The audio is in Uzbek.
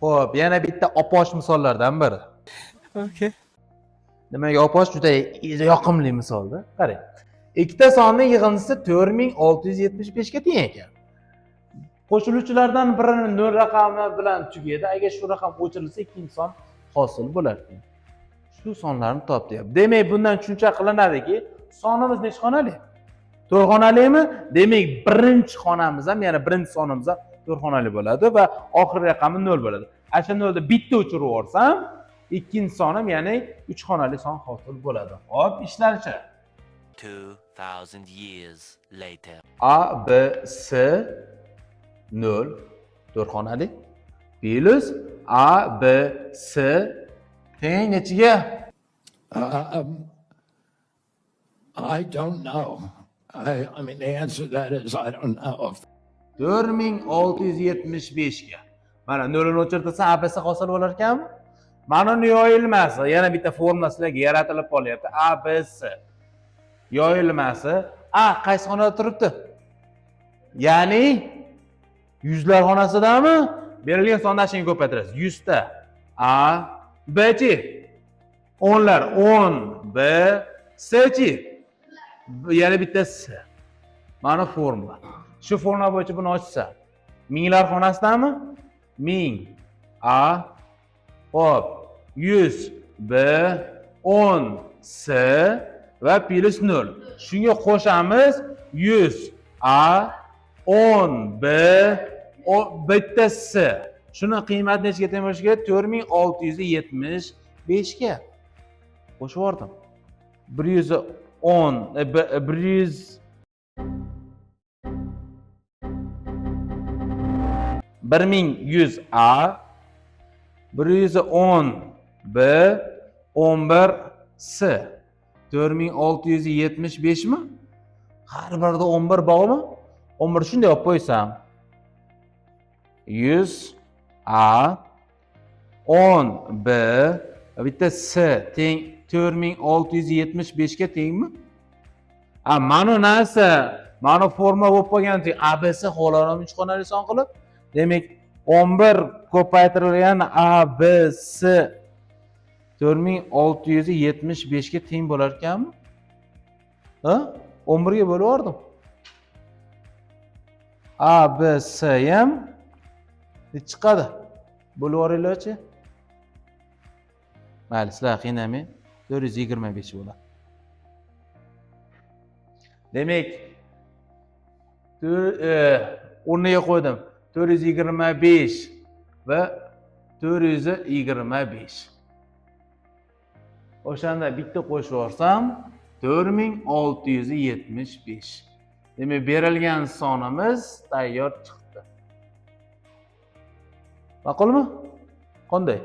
Xo'p, yana bitta oposh misollardan biri. Okay. Demak, oposh juda yoqimli misolda. Qarang. Ikkita sonning yig'indisi 4675 ga teng ekan. Qo'shiluvchilardan birini 0 raqami bilan tugaydi. Agar shu raqam o'chirilsa, ikkinchi son hosil bo'lar ekan. Shu sonlarni top deyapti. Demak, bundan tushuncha qilinadiki, sonimiz necha xonali? 4 xonalikmi? Demak, birinchi xonamiz ham, ya'ni birinchi sonimiz ham 4 xonali bo'ladi va oxirgi raqami 0 bo'ladi. Ana 0 bitta o'chirib yuborsam, ikkinchi sonim, ya'ni 3 xonali son hosil bo'ladi. Hop, ishlanishi. 2000 years later. A, B, S 0 4 xonali plus A, B, S teng nechiga? I don't know. I mean, the answer to that is I don't know. 4675 ga. Mana 0 ni o'chirtirsa A, B, S hosil bo'lar ekanmi? Mana uni yoyilmasi, yana bitta formula sizlarga yaratilib qolyapti. A, B, S yoyilmasi A qaysi xonada turibdi? Ya'ni yuzlar xonasidami? Berilgan sonni ashunga ko'paytirasiz. 100 ta A, B-chi. O'nlar 10 B, S-chi. Yana bitta S. Mana formula. Shu formula bo'yicha buni ochsa, minglar xonasidami? 1000 A, hop, 100 B, 10 S va plus 0. Shunga qo'shamiz 100 A, 10 B, bitta S. Shuni qiymati nechaga teng bo'lishi kerak? 4675 ga. Qo'shib yubordim. 110 100 1100 A, 110 B, 11 S. 4675 mi? Har birida 11 bormi? 11 shunday olib qo'ysam. 100 A, 10 B, bitta S teng 4675 ga tengmi? Mana narsa, mana formula bo'lib qolgan-ki, ABC xohlarim 3 xonali son qilib, demak 11 ko'paytirilgan ABC 4675 ga teng bo'lar ekanmi? Ha? 11 ga bo'lib yubordim. ABC ham chiqadi. Bo'lib yuboringlar-chi. Mayli, sizlar qiynamang. 425 bo'ladi. Demak, o'rniga qo'ydim. 425 va 425. O'shanda bitta qo'shib yuborsam 4675. Demak, berilgan sonimiz tayyor chiqdi. Ma'qulmi? Qanday?